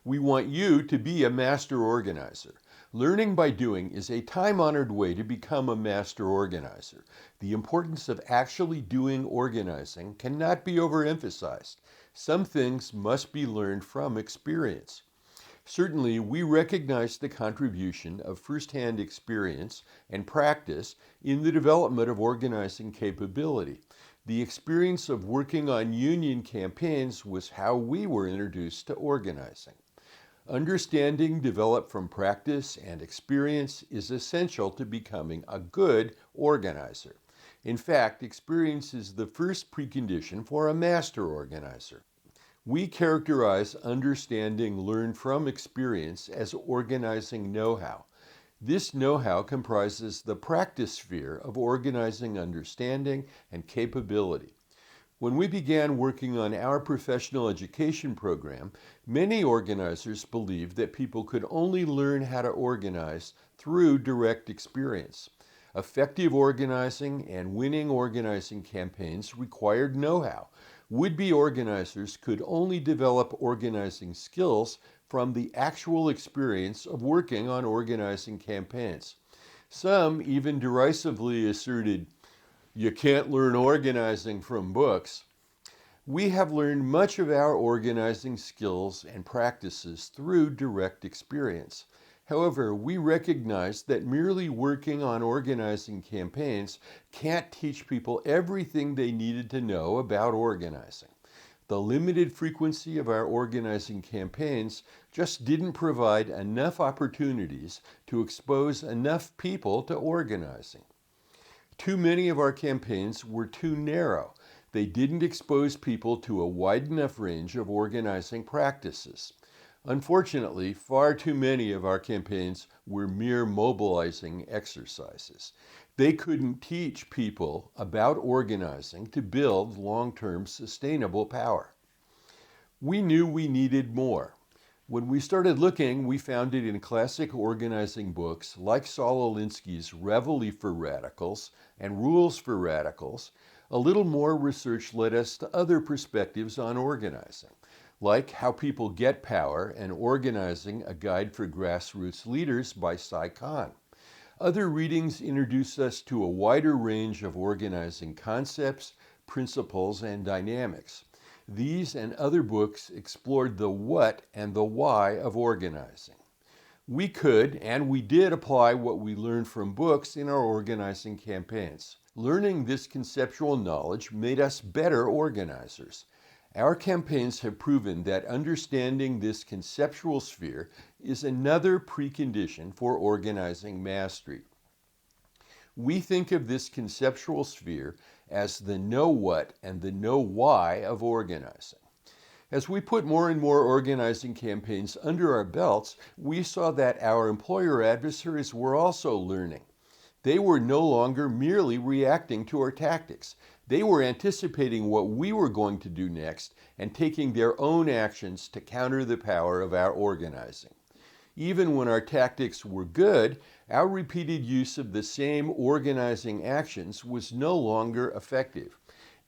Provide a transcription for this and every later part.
We want you to be a master organizer. Learning by doing is a time-honored way to become a master organizer. The importance of actually doing organizing cannot be overemphasized. Some things must be learned from experience. Certainly, we recognize the contribution of first-hand experience and practice in the development of organizing capability. The experience of working on union campaigns was how we were introduced to organizing. Understanding developed from practice and experience is essential to becoming a good organizer. In fact, experience is the first precondition for a master organizer. We characterize understanding learned from experience as organizing know-how. This know-how comprises the practice sphere of organizing understanding and capability. When we began working on our professional education program, many organizers believed that people could only learn how to organize through direct experience. Effective organizing and winning organizing campaigns required know-how. Would-be organizers could only develop organizing skills from the actual experience of working on organizing campaigns. Some even derisively asserted, "You can't learn organizing from books." We have learned much of our organizing skills and practices through direct experience. However, we recognize that merely working on organizing campaigns can't teach people everything they needed to know about organizing. The limited frequency of our organizing campaigns just didn't provide enough opportunities to expose enough people to organizing. Too many of our campaigns were too narrow. They didn't expose people to a wide enough range of organizing practices. Unfortunately, far too many of our campaigns were mere mobilizing exercises. They couldn't teach people about organizing to build long-term sustainable power. We knew we needed more. When we started looking, we found it in classic organizing books like Saul Alinsky's Reveille for Radicals and Rules for Radicals. A little more research led us to other perspectives on organizing, like How People Get Power and Organizing, a Guide for Grassroots Leaders by Cy Kahn. Other readings introduced us to a wider range of organizing concepts, principles, and dynamics. These and other books explored the what and the why of organizing. We could, and we did, apply what we learned from books in our organizing campaigns. Learning this conceptual knowledge made us better organizers. Our campaigns have proven that understanding this conceptual sphere is another precondition for organizing mastery. We think of this conceptual sphere as the know what and the know why of organizing. As we put more and more organizing campaigns under our belts, we saw that our employer adversaries were also learning. They were no longer merely reacting to our tactics. They were anticipating what we were going to do next and taking their own actions to counter the power of our organizing. Even when our tactics were good, our repeated use of the same organizing actions was no longer effective.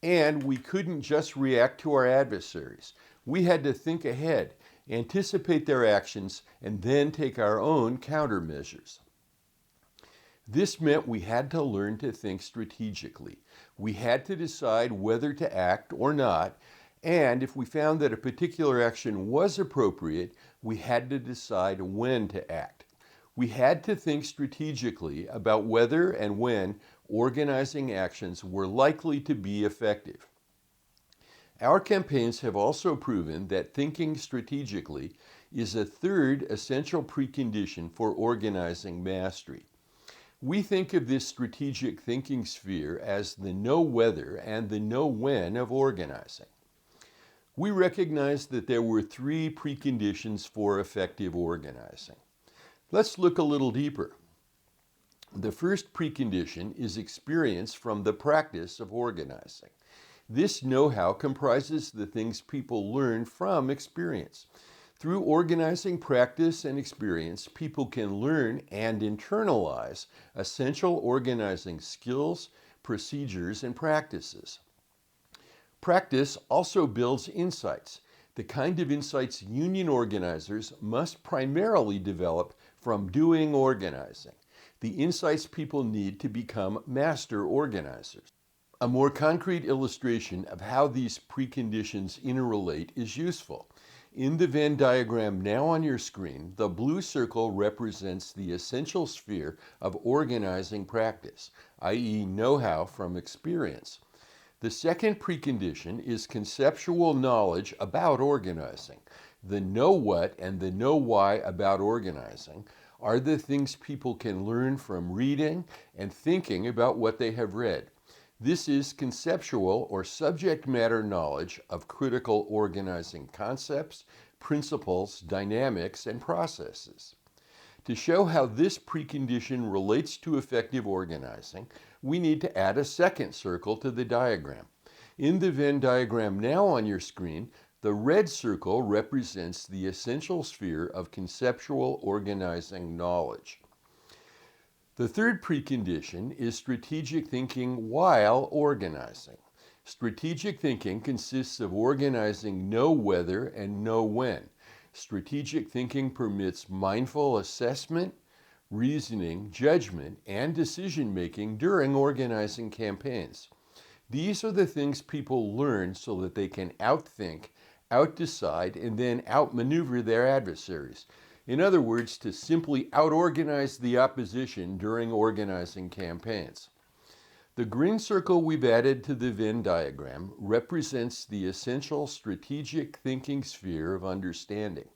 And we couldn't just react to our adversaries. We had to think ahead, anticipate their actions, and then take our own countermeasures. This meant we had to learn to think strategically. We had to decide whether to act or not, and if we found that a particular action was appropriate, we had to decide when to act. We had to think strategically about whether and when organizing actions were likely to be effective. Our campaigns have also proven that thinking strategically is a third essential precondition for organizing mastery. We think of this strategic thinking sphere as the know whether and the know when of organizing. We recognize that there were three preconditions for effective organizing. Let's look a little deeper. The first precondition is experience from the practice of organizing. This know-how comprises the things people learn from experience. Through organizing practice and experience, people can learn and internalize essential organizing skills, procedures, and practices. Practice also builds insights. the kind of insights union organizers must primarily develop from doing organizing, the insights people need to become master organizers. A more concrete illustration of how these preconditions interrelate is useful. In the Venn diagram now on your screen, the blue circle represents the essential sphere of organizing practice, i.e. know-how from experience. The second precondition is conceptual knowledge about organizing. The know what and the know why about organizing are the things people can learn from reading and thinking about what they have read. This is conceptual or subject matter knowledge of critical organizing concepts, principles, dynamics, and processes. To show how this precondition relates to effective organizing, we need to add a second circle to the diagram. In the Venn diagram now on your screen, the red circle represents the essential sphere of conceptual organizing knowledge. The third precondition is strategic thinking while organizing. Strategic thinking consists of organizing know whether and know when. Strategic thinking permits mindful assessment, reasoning, judgment, and decision-making during organizing campaigns. These are the things people learn so that they can outthink, outdecide, and then outmaneuver their adversaries. In other words, to simply outorganize the opposition during organizing campaigns. The green circle we've added to the Venn diagram represents the essential strategic thinking sphere of understanding.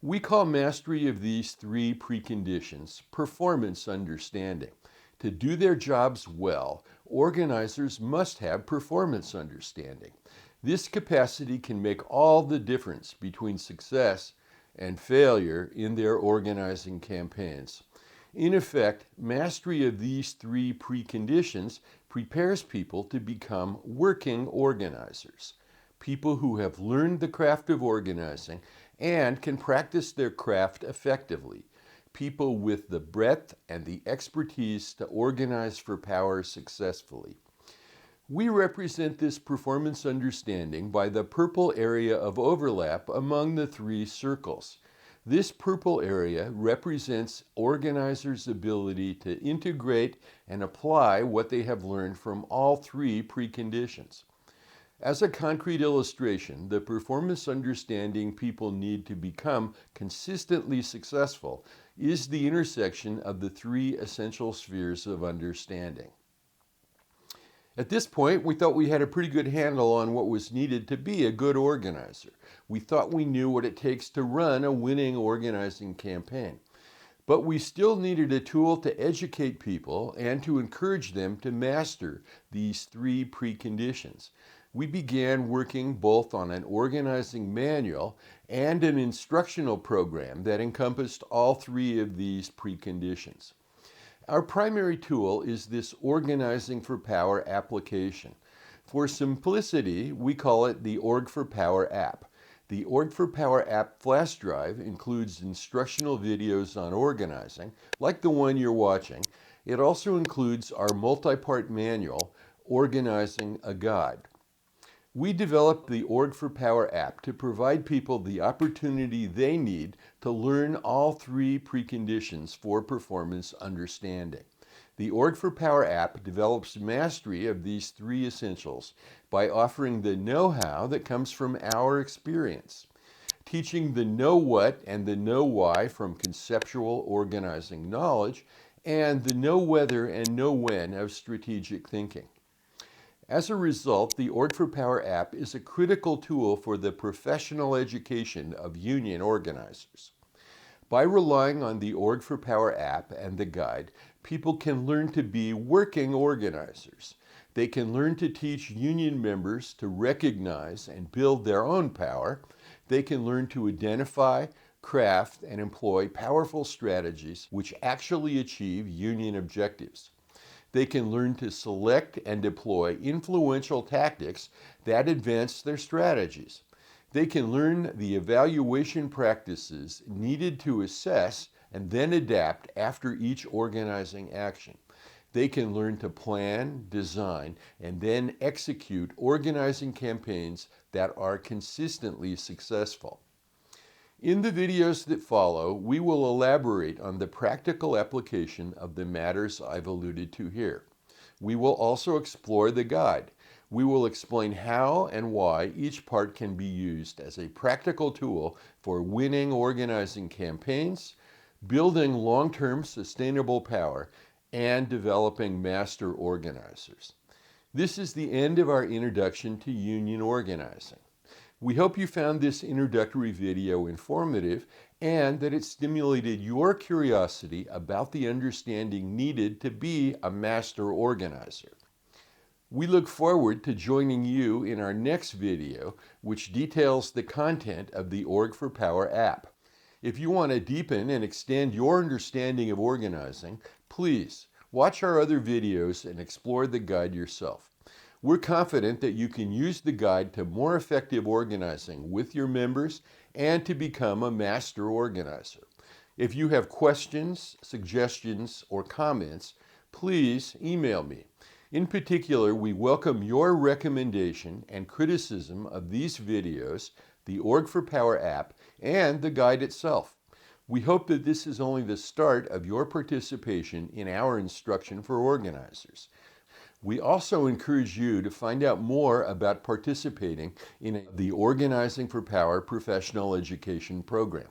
We call mastery of these three preconditions performance understanding. To do their jobs well, organizers must have performance understanding. This capacity can make all the difference between success and failure in their organizing campaigns. In effect, mastery of these three preconditions prepares people to become working organizers, people who have learned the craft of organizing and can practice their craft effectively, people with the breadth and the expertise to organize for power successfully. We represent this performance understanding by the purple area of overlap among the three circles. This purple area represents organizers' ability to integrate and apply what they have learned from all three preconditions. As a concrete illustration, the performance understanding people need to become consistently successful is the intersection of the three essential spheres of understanding. At this point, we thought we had a pretty good handle on what was needed to be a good organizer. We thought we knew what it takes to run a winning organizing campaign. But we still needed a tool to educate people and to encourage them to master these three preconditions. We began working both on an organizing manual and an instructional program that encompassed all three of these preconditions. Our primary tool is this Organizing for Power application. For simplicity, we call it the Org for Power app. The Org for Power app flash drive includes instructional videos on organizing, like the one you're watching. It also includes our multi-part manual, Organizing a Guide. We developed the Org for Power app to provide people the opportunity they need to learn all three preconditions for performance understanding. The Org for Power app develops mastery of these three essentials by offering the know-how that comes from our experience, teaching the know what and the know why from conceptual organizing knowledge, and the know whether and know when of strategic thinking. As a result, the Org for Power app is a critical tool for the professional education of union organizers. By relying on the Org for Power app and the guide, people can learn to be working organizers. They can learn to teach union members to recognize and build their own power. They can learn to identify, craft, and employ powerful strategies which actually achieve union objectives. They can learn to select and deploy influential tactics that advance their strategies. They can learn the evaluation practices needed to assess and then adapt after each organizing action. They can learn to plan, design, and then execute organizing campaigns that are consistently successful. In the videos that follow, we will elaborate on the practical application of the matters I've alluded to here. We will also explore the guide. We will explain how and why each part can be used as a practical tool for winning organizing campaigns, building long-term sustainable power, and developing master organizers. This is the end of our introduction to union organizing. We hope you found this introductory video informative and that it stimulated your curiosity about the understanding needed to be a master organizer. We look forward to joining you in our next video, which details the content of the Org for Power app. If you want to deepen and extend your understanding of organizing, please watch our other videos and explore the guide yourself. We're confident that you can use the guide to more effective organizing with your members and to become a master organizer. If you have questions, suggestions, or comments, please email me. In particular, we welcome your recommendation and criticism of these videos, the Org for Power app, and the guide itself. We hope that this is only the start of your participation in our instruction for organizers. We also encourage you to find out more about participating in the Organizing for Power professional education program.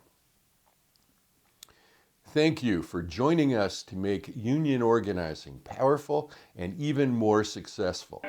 Thank you for joining us to make union organizing powerful and even more successful.